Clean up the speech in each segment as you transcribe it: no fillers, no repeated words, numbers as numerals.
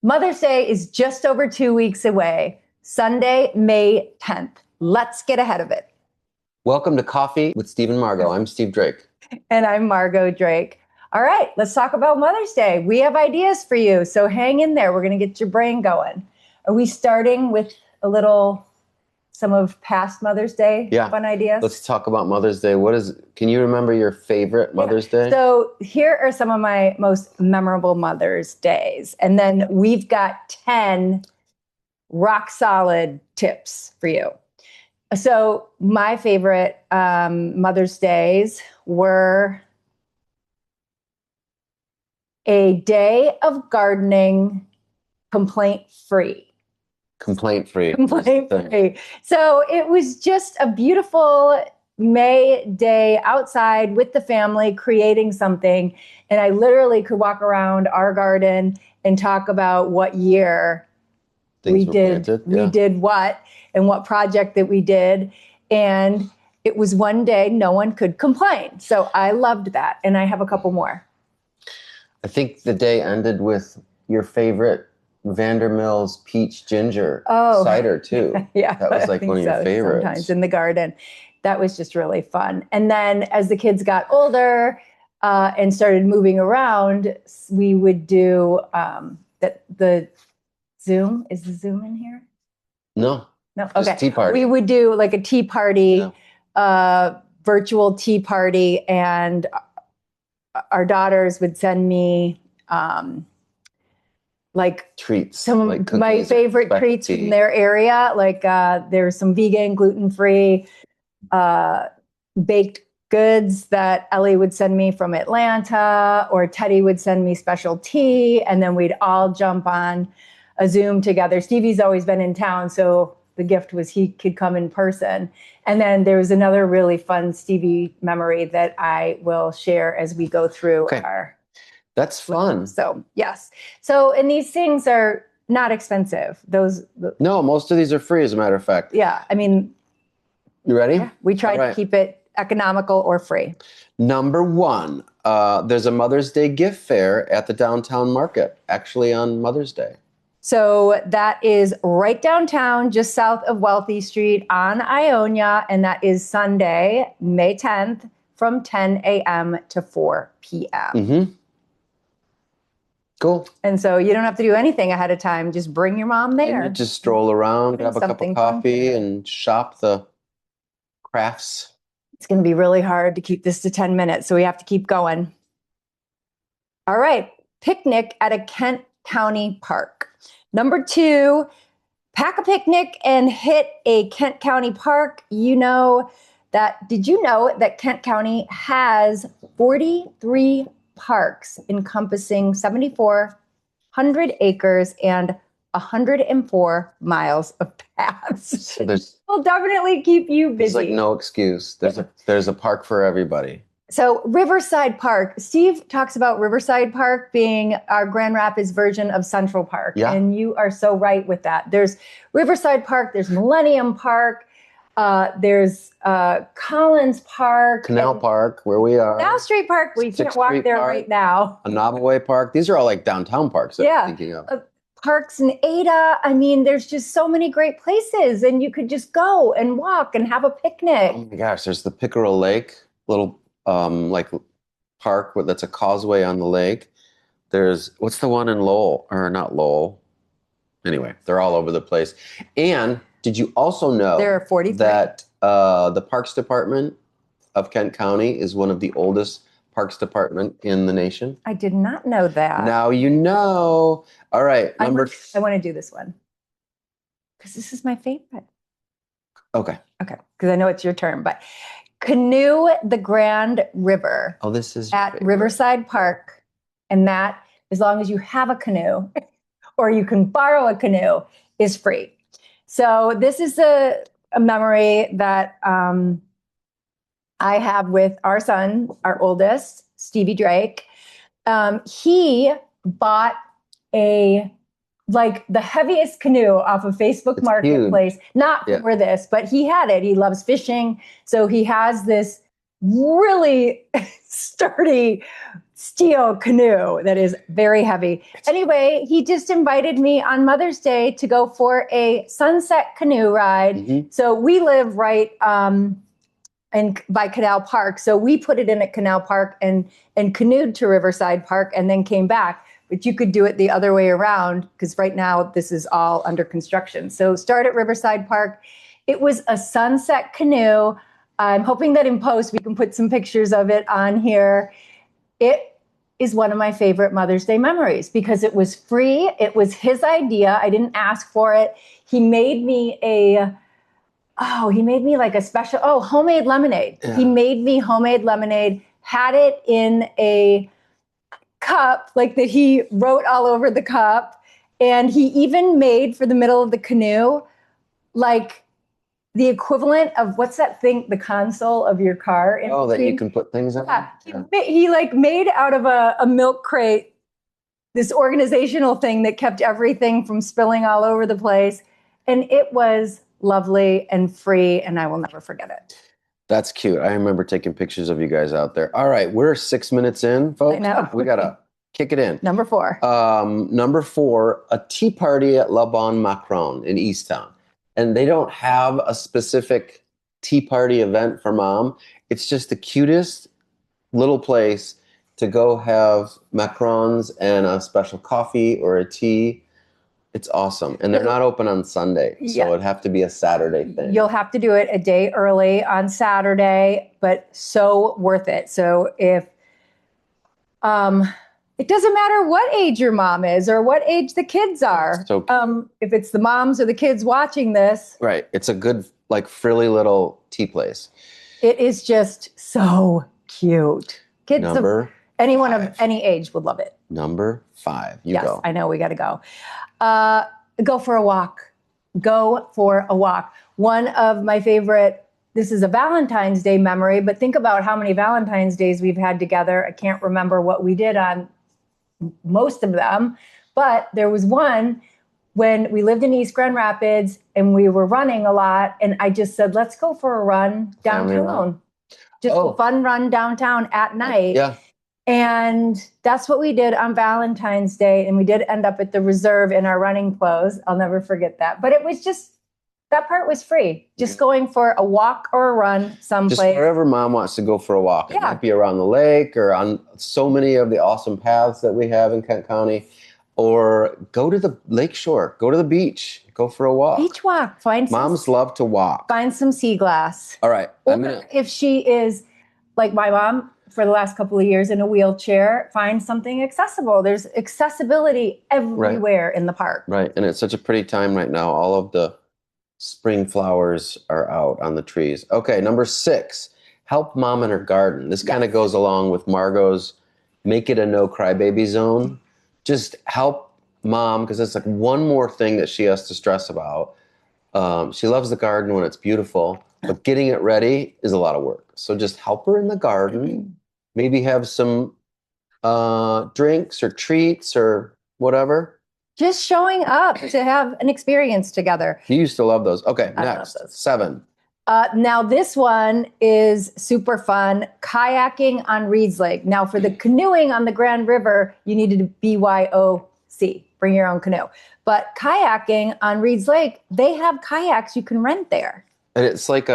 Mother's Day is just over 2 weeks away, Sunday, May 10th. Let's get ahead of it. Welcome to Coffee with Steve Margaux. I'm Steve Drake. And I'm Margot Drake. All right, let's talk about Mother's Day. We have ideas for you, so hang in there. We're going to get your brain going. Are we starting with some of past Mother's Day fun ideas? Let's talk about Mother's Day. Can you remember your favorite Mother's Day? So here are some of my most memorable Mother's Days. And then we've got 10 rock solid tips for you. So my favorite Mother's Days were a day of gardening complaint-free. Complaint-free. So it was just a beautiful May day outside with the family creating something. And I literally could walk around our garden and talk about what year we did what and what project that we did. And it was one day no one could complain. So I loved that. And I have a couple more. I think the day ended with your favorite Vandermill's peach ginger cider too. Yeah, that was like one of your favorites. Sometimes in the garden. That was just really fun. And then as the kids got older and started moving around, we would do the Zoom. Is the Zoom in here? No. Okay. Just tea party. We would do like a tea party, virtual tea party, and our daughters would send me like treats, some of my favorite treats from their area. Like there's some vegan, gluten-free baked goods that Ellie would send me from Atlanta, or Teddy would send me special tea, and then we'd all jump on a Zoom together. Stevie's always been in town, so the gift was he could come in person. And then there was another really fun Stevie memory that I will share as we go through our... That's fun. So, yes. So, and these things are not expensive. No, most of these are free, as a matter of fact. Yeah. I mean... You ready? Yeah, we try to keep it economical or free. Number one, there's a Mother's Day gift fair at the downtown market, actually on Mother's Day. So that is right downtown, just south of Wealthy Street on Ionia. And that is Sunday, May 10th from 10 a.m. to 4 p.m. Mm-hmm. Cool. And so you don't have to do anything ahead of time. Just bring your mom there. And you just stroll around, grab a cup of coffee, and shop the crafts. It's going to be really hard to keep this to 10 minutes, so we have to keep going. All right. Picnic at a Kent County park. Number 2, pack a picnic and hit a Kent County park. Did you know that Kent County has 43 parks encompassing 7,400 acres and 104 miles of paths? So will definitely keep you busy. There's like no excuse. There's a park for everybody. So Riverside Park, Steve talks about Riverside Park being our Grand Rapids version of Central Park. Yeah. And you are so right with that. There's Riverside Park, there's Millennium Park, there's Collins Park. Canal Park, where we are. Canal Street Park, we can't walk there right now. Anabaway Park. These are all like downtown parks that I'm thinking of. Parks in Ada. I mean, there's just so many great places, and you could just go and walk and have a picnic. Oh my gosh, there's the Pickerel Lake, little like park that's a causeway on the lake. There's, what's the one in Lowell, or not Lowell? Anyway, they're all over the place. And did you also know there are 43 that the Parks Department of Kent County is one of the oldest Parks Department in the nation? I did not know that. Now you know. All right, I want to do this one because this is my favorite. Okay, because I know it's your turn, but canoe the Grand River. Oh, this is at Riverside Park, and that, as long as you have a canoe or you can borrow a canoe, is free. So this is a memory that I have with our son, our oldest, Stevie Drake. He bought the heaviest canoe off of Facebook Marketplace. Huge. Not for this, but he had it. He loves fishing. So he has this really sturdy steel canoe that is very heavy. Anyway, he just invited me on Mother's Day to go for a sunset canoe ride. Mm-hmm. So we live right by Canal Park. So we put it in at Canal Park and canoed to Riverside Park and then came back. But you could do it the other way around because right now this is all under construction. So start at Riverside Park. It was a sunset canoe. I'm hoping that in post we can put some pictures of it on here. It is one of my favorite Mother's Day memories because it was free. It was his idea. I didn't ask for it. He made me like a special, homemade lemonade. Yeah. He made me homemade lemonade, had it in a cup, like that he wrote all over the cup. And he even made for the middle of the canoe, like the equivalent of what's that thing, the console of your car. That you can put things in? Yeah. He like made out of a milk crate, this organizational thing that kept everything from spilling all over the place. And it was lovely and free, and I will never forget it. That's cute. I remember taking pictures of you guys out there. All right, we're 6 minutes in, folks. I know. We got to kick it in. Number 4. Number 4, a tea party at LeBon Macaron in Easttown. And they don't have a specific tea party event for mom. It's just the cutest little place to go have macarons and a special coffee or a tea. It's awesome. And they're not open on Sunday. So it'd have to be a Saturday thing. You'll have to do it a day early on Saturday, but so worth it. So if it doesn't matter what age your mom is or what age the kids are. So if it's the moms or the kids watching this. Right. It's a good, like, frilly little tea place. It is just so cute. Kids anyone 5. Of any age would love it. Number 5. You go. Yes, I know we got to go. Go for a walk. Go for a walk. One of my favorite, this is a Valentine's Day memory, but think about how many Valentine's Days we've had together. I can't remember what we did on most of them, but there was one when we lived in East Grand Rapids and we were running a lot. And I just said, let's go for a run downtown. Just a fun run downtown at night. Yeah. And that's what we did on Valentine's Day. And we did end up at the Reserve in our running clothes. I'll never forget that. But it was just, that part was free. Just going for a walk or a run someplace. Just wherever mom wants to go for a walk. It might be around the lake or on so many of the awesome paths that we have in Kent County. Or go to the lake shore. Go to the beach. Go for a walk. Beach walk. Moms love to walk. Find some sea glass. All right. Or if she is like my mom, for the last couple of years in a wheelchair, find something accessible. There's accessibility everywhere in the park. Right. And it's such a pretty time right now. All of the spring flowers are out on the trees. Okay. Number 6, help mom in her garden. This kind of goes along with Margaux's make it a no crybaby zone. Just help mom, because it's like one more thing that she has to stress about. She loves the garden when it's beautiful, but getting it ready is a lot of work. So just help her in the garden. Maybe have some drinks or treats or whatever. Just showing up to have an experience together. You used to love those. Okay, next, 7. Now this one is super fun. Kayaking on Reed's Lake. Now for the canoeing on the Grand River, you needed a BYOC, bring your own canoe. But kayaking on Reed's Lake, they have kayaks you can rent there. And it's like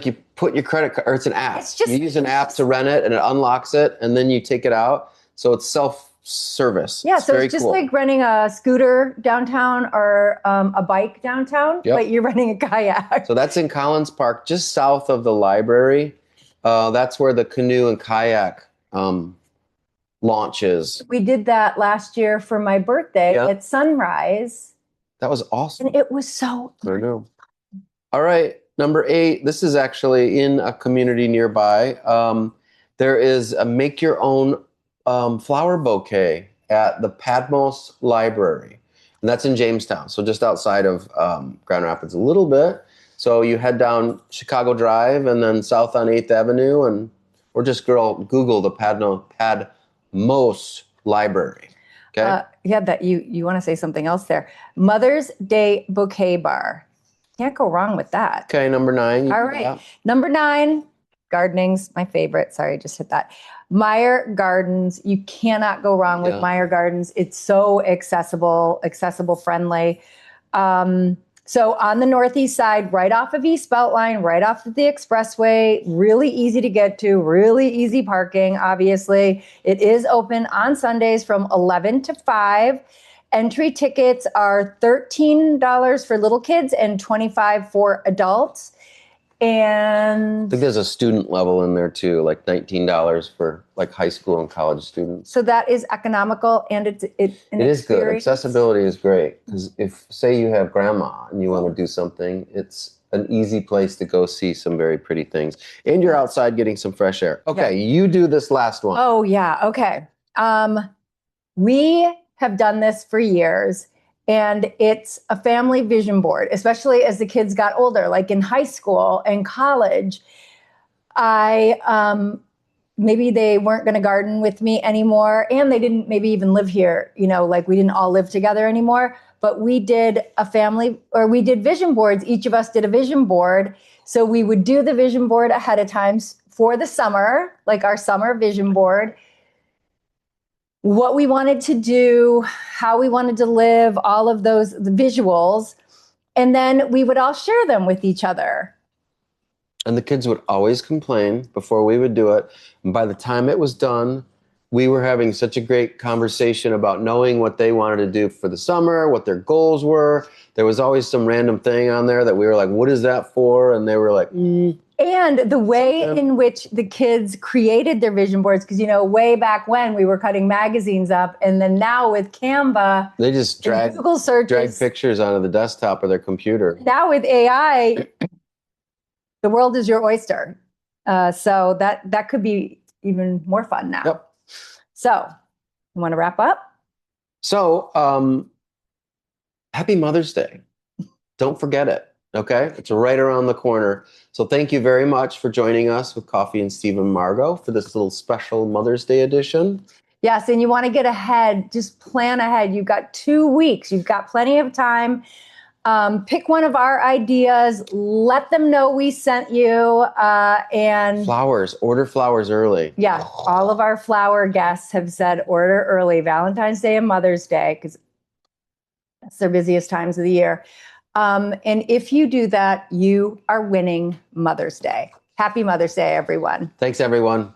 you put your credit card, or it's an app. You use an app to rent it and it unlocks it and then you take it out. So it's self-service. Yeah, so it's just like renting a scooter downtown or a bike downtown, but you're renting a kayak. So that's in Collins Park, just south of the library. That's where the canoe and kayak launches. We did that last year for my birthday at sunrise. That was awesome. And it was so fun. All right. Number 8, this is actually in a community nearby. There is a make your own flower bouquet at the Padmos Library. And that's in Jamestown, so just outside of Grand Rapids a little bit. So you head down Chicago Drive and then south on 8th Avenue, or just Google the Padmos Library. Okay? That you want to say something else there. Mother's Day Bouquet Bar. Can't go wrong with that. Okay, number 9. All right. Number 9, Gardening's my favorite. Sorry, I just hit that. Meijer Gardens. You cannot go wrong with Meijer Gardens. It's so accessible friendly. So on the northeast side, right off of East Beltline, right off of the expressway, really easy to get to, really easy parking, obviously. It is open on Sundays from 11 to 5. Entry tickets are $13 for little kids and $25 for adults. And I think there's a student level in there too, like $19 for like high school and college students. So that is economical, and it is good. Accessibility is great because if, say, you have grandma and you want to do something, it's an easy place to go see some very pretty things, and you're outside getting some fresh air. Okay, you do this last one. Oh yeah, okay. We have done this for years. And it's a family vision board, especially as the kids got older, like in high school and college. Maybe they weren't going to garden with me anymore, and they didn't maybe even live here, like we didn't all live together anymore. But we did we did vision boards. Each of us did a vision board. So we would do the vision board ahead of time for the summer, like our summer vision board. What we wanted to do, how we wanted to live, all of the visuals. And then we would all share them with each other. And the kids would always complain before we would do it. And by the time it was done, we were having such a great conversation about knowing what they wanted to do for the summer, what their goals were. There was always some random thing on there that we were like, what is that for? And they were like, And the way in which the kids created their vision boards, because, way back when we were cutting magazines up, and then now with Canva, they just drag pictures onto the desktop of their computer. Now with AI, the world is your oyster. So that could be even more fun now. Yep. So, you want to wrap up? So, happy Mother's Day. Don't forget it. Okay, it's right around the corner. So thank you very much for joining us with Coffee and Steve Margaux for this little special Mother's Day edition. Yes, and you want to get ahead, just plan ahead. You've got 2 weeks. You've got plenty of time. Pick one of our ideas. Let them know we sent you. And flowers, order flowers early. Yeah, all of our flower guests have said order early, Valentine's Day and Mother's Day, because that's their busiest times of the year. And if you do that, you are winning Mother's Day. Happy Mother's Day, everyone. Thanks, everyone.